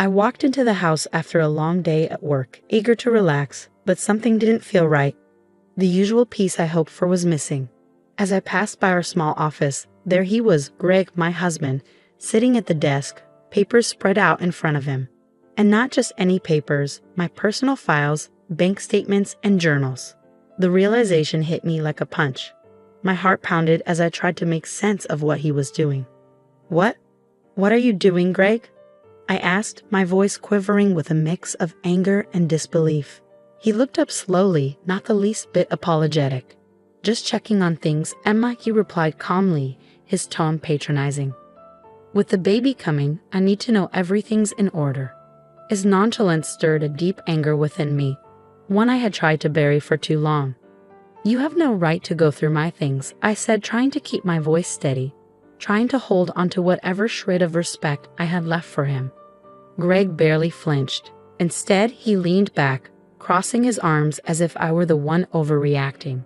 I walked into the house after a long day at work, eager to relax, but something didn't feel right. The usual peace I hoped for was missing. As I passed by our small office, there he was, Greg, my husband, sitting at the desk, papers spread out in front of him. And not just any papers, my personal files, bank statements, and journals. The realization hit me like a punch. My heart pounded as I tried to make sense of what he was doing. What are you doing, Greg? I asked, my voice quivering with a mix of anger and disbelief. He looked up slowly, not the least bit apologetic. Just checking on things, Emma, he replied calmly, his tone patronizing. With the baby coming, I need to know everything's in order. His nonchalance stirred a deep anger within me, one I had tried to bury for too long. You have no right to go through my things, I said, trying to keep my voice steady, trying to hold onto whatever shred of respect I had left for him. Greg barely flinched. Instead, he leaned back, crossing his arms as if I were the one overreacting.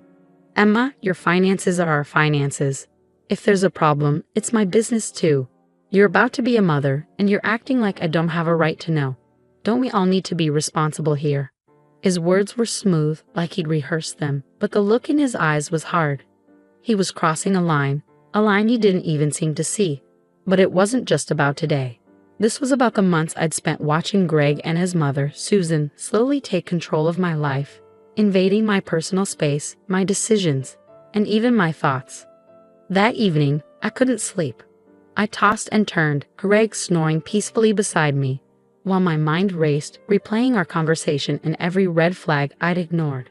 Emma, your finances are our finances. If there's a problem, it's my business too. You're about to be a mother, and you're acting like I don't have a right to know. Don't we all need to be responsible here? His words were smooth, like he'd rehearsed them, but the look in his eyes was hard. He was crossing a line he didn't even seem to see. But it wasn't just about today. This was about the months I'd spent watching Greg and his mother, Susan, slowly take control of my life, invading my personal space, my decisions, and even my thoughts. That evening, I couldn't sleep. I tossed and turned, Greg snoring peacefully beside me, while my mind raced, replaying our conversation and every red flag I'd ignored.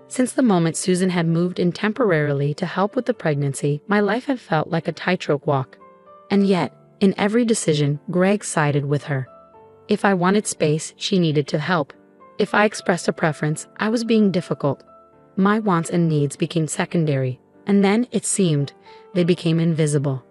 Since the moment Susan had moved in temporarily to help with the pregnancy, my life had felt like a tightrope walk. And yet, in every decision, Greg sided with her. If I wanted space, she needed to help. If I expressed a preference, I was being difficult. My wants and needs became secondary, and then, it seemed, they became invisible.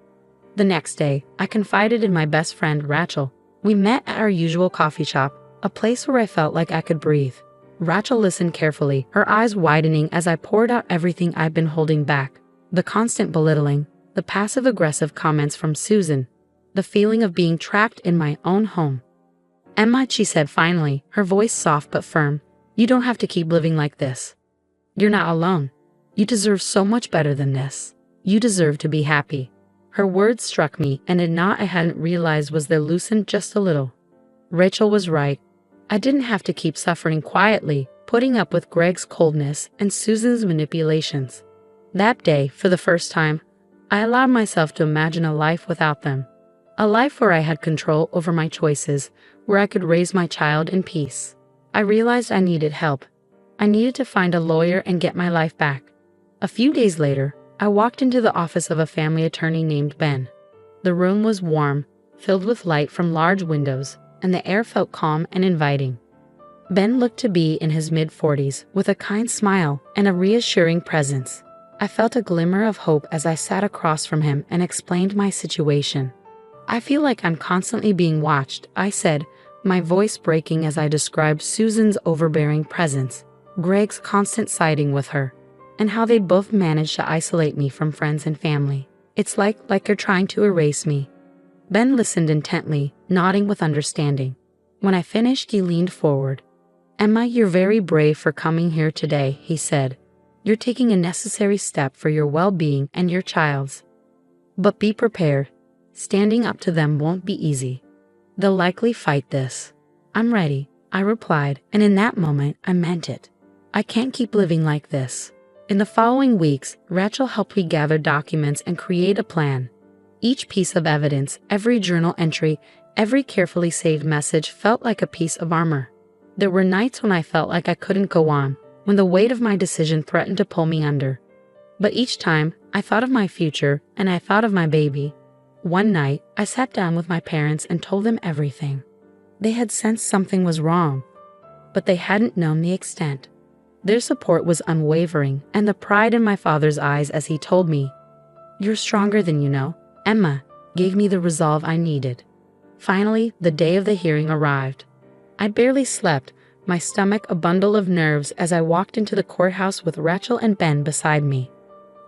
The next day, I confided in my best friend, Rachel. We met at our usual coffee shop, a place where I felt like I could breathe. Rachel listened carefully, her eyes widening as I poured out everything I'd been holding back. The constant belittling, the passive-aggressive comments from Susan, the feeling of being trapped in my own home. Emma, she said finally, her voice soft but firm, you don't have to keep living like this. You're not alone. You deserve so much better than this. You deserve to be happy. Her words struck me, and a knot I hadn't realized was there loosened just a little. Rachel was right. I didn't have to keep suffering quietly, putting up with Greg's coldness and Susan's manipulations. That day, for the first time, I allowed myself to imagine a life without them. A life where I had control over my choices, where I could raise my child in peace. I realized I needed help. I needed to find a lawyer and get my life back. A few days later, I walked into the office of a family attorney named Ben. The room was warm, filled with light from large windows, and the air felt calm and inviting. Ben looked to be in his mid-40s, with a kind smile and a reassuring presence. I felt a glimmer of hope as I sat across from him and explained my situation. I feel like I'm constantly being watched, I said, my voice breaking as I described Susan's overbearing presence, Greg's constant siding with her, and how they both managed to isolate me from friends and family. It's like they're trying to erase me. Ben listened intently, nodding with understanding. When I finished, he leaned forward. Emma, you're very brave for coming here today, he said. You're taking a necessary step for your well-being and your child's. But be prepared. Standing up to them won't be easy. They'll likely fight this. I'm ready, I replied, and in that moment, I meant it. I can't keep living like this. In the following weeks, Rachel helped me gather documents and create a plan. Each piece of evidence, every journal entry, every carefully saved message felt like a piece of armor. There were nights when I felt like I couldn't go on, when the weight of my decision threatened to pull me under. But each time, I thought of my future, and I thought of my baby. One night, I sat down with my parents and told them everything. They had sensed something was wrong, but they hadn't known the extent. Their support was unwavering, and the pride in my father's eyes as he told me, "You're stronger than you know." Emma gave me the resolve I needed. Finally, the day of the hearing arrived. I barely slept, my stomach a bundle of nerves as I walked into the courthouse with Rachel and Ben beside me.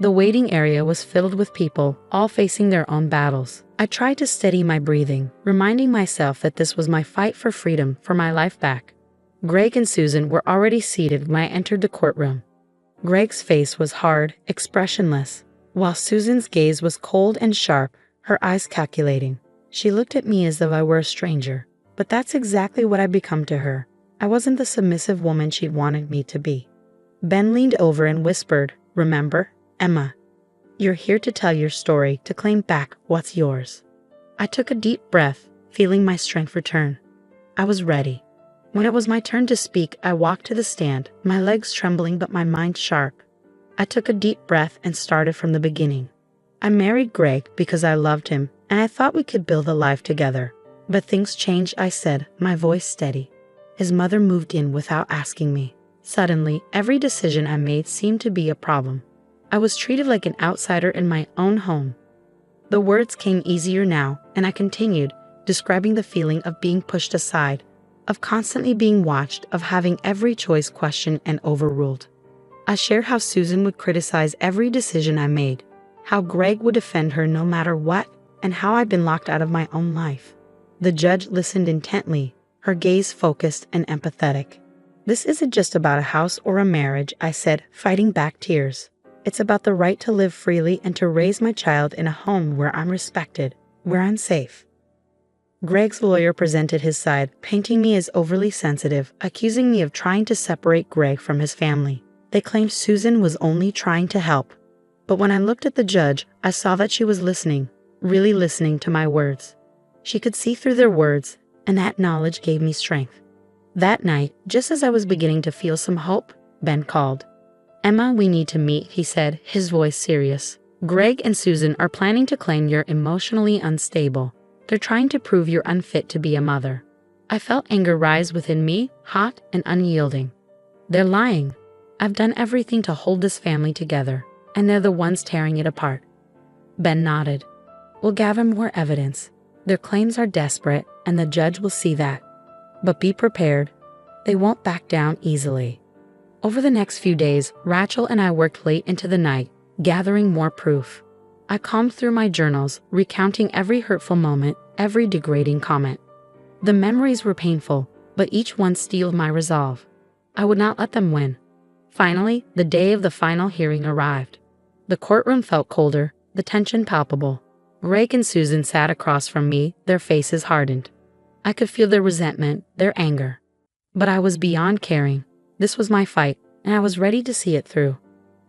The waiting area was filled with people, all facing their own battles. I tried to steady my breathing, reminding myself that this was my fight for freedom, for my life back. Greg and Susan were already seated when I entered the courtroom. Greg's face was hard, expressionless, while Susan's gaze was cold and sharp, her eyes calculating. She looked at me as though I were a stranger, but that's exactly what I'd become to her. I wasn't the submissive woman she'd wanted me to be. Ben leaned over and whispered, "Remember, Emma, you're here to tell your story, to claim back what's yours." I took a deep breath, feeling my strength return. I was ready. When it was my turn to speak, I walked to the stand, my legs trembling but my mind sharp. I took a deep breath and started from the beginning. I married Greg because I loved him, and I thought we could build a life together. But things changed, I said, my voice steady. His mother moved in without asking me. Suddenly, every decision I made seemed to be a problem. I was treated like an outsider in my own home. The words came easier now, and I continued, describing the feeling of being pushed aside, of constantly being watched, of having every choice questioned and overruled. I shared how Susan would criticize every decision I made, how Greg would defend her no matter what, and how I'd been locked out of my own life. The judge listened intently, her gaze focused and empathetic. "This isn't just about a house or a marriage," I said, fighting back tears. "It's about the right to live freely and to raise my child in a home where I'm respected, where I'm safe." Greg's lawyer presented his side, painting me as overly sensitive, accusing me of trying to separate Greg from his family. They claimed Susan was only trying to help. But when I looked at the judge, I saw that she was listening, really listening to my words. She could see through their words, and that knowledge gave me strength. That night, just as I was beginning to feel some hope, Ben called. "Emma, we need to meet," he said, his voice serious. "Greg and Susan are planning to claim you're emotionally unstable. They're trying to prove you're unfit to be a mother." I felt anger rise within me, hot and unyielding. "They're lying. I've done everything to hold this family together, and they're the ones tearing it apart." Ben nodded. "We'll gather more evidence. Their claims are desperate, and the judge will see that. But be prepared. They won't back down easily." Over the next few days, Rachel and I worked late into the night, gathering more proof. I combed through my journals, recounting every hurtful moment, every degrading comment. The memories were painful, but each one steeled my resolve. I would not let them win. Finally, the day of the final hearing arrived. The courtroom felt colder, the tension palpable. Greg and Susan sat across from me, their faces hardened. I could feel their resentment, their anger. But I was beyond caring. This was my fight, and I was ready to see it through.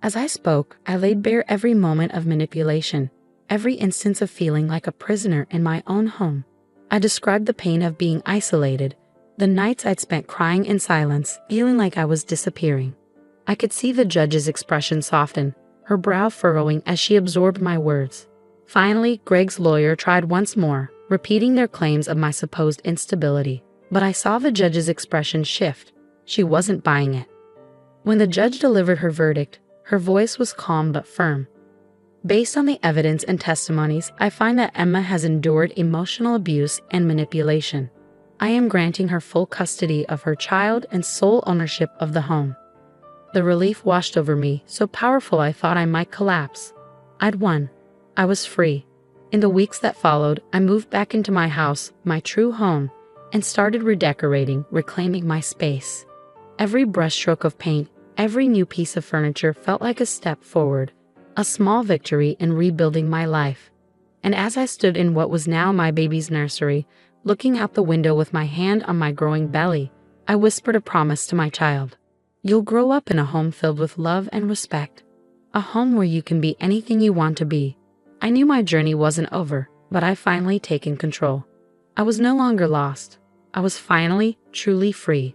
As I spoke, I laid bare every moment of manipulation, every instance of feeling like a prisoner in my own home. I described the pain of being isolated, the nights I'd spent crying in silence, feeling like I was disappearing. I could see the judge's expression soften, her brow furrowing as she absorbed my words. Finally, Greg's lawyer tried once more, repeating their claims of my supposed instability. But I saw the judge's expression shift. She wasn't buying it. When the judge delivered her verdict, her voice was calm but firm. "Based on the evidence and testimonies, I find that Emma has endured emotional abuse and manipulation. I am granting her full custody of her child and sole ownership of the home." The relief washed over me, so powerful I thought I might collapse. I'd won. I was free. In the weeks that followed, I moved back into my house, my true home, and started redecorating, reclaiming my space. Every brushstroke of paint, every new piece of furniture felt like a step forward, a small victory in rebuilding my life. And as I stood in what was now my baby's nursery, looking out the window with my hand on my growing belly, I whispered a promise to my child. "You'll grow up in a home filled with love and respect, a home where you can be anything you want to be." I knew my journey wasn't over, but I finally taken control. I was no longer lost. I was finally, truly free.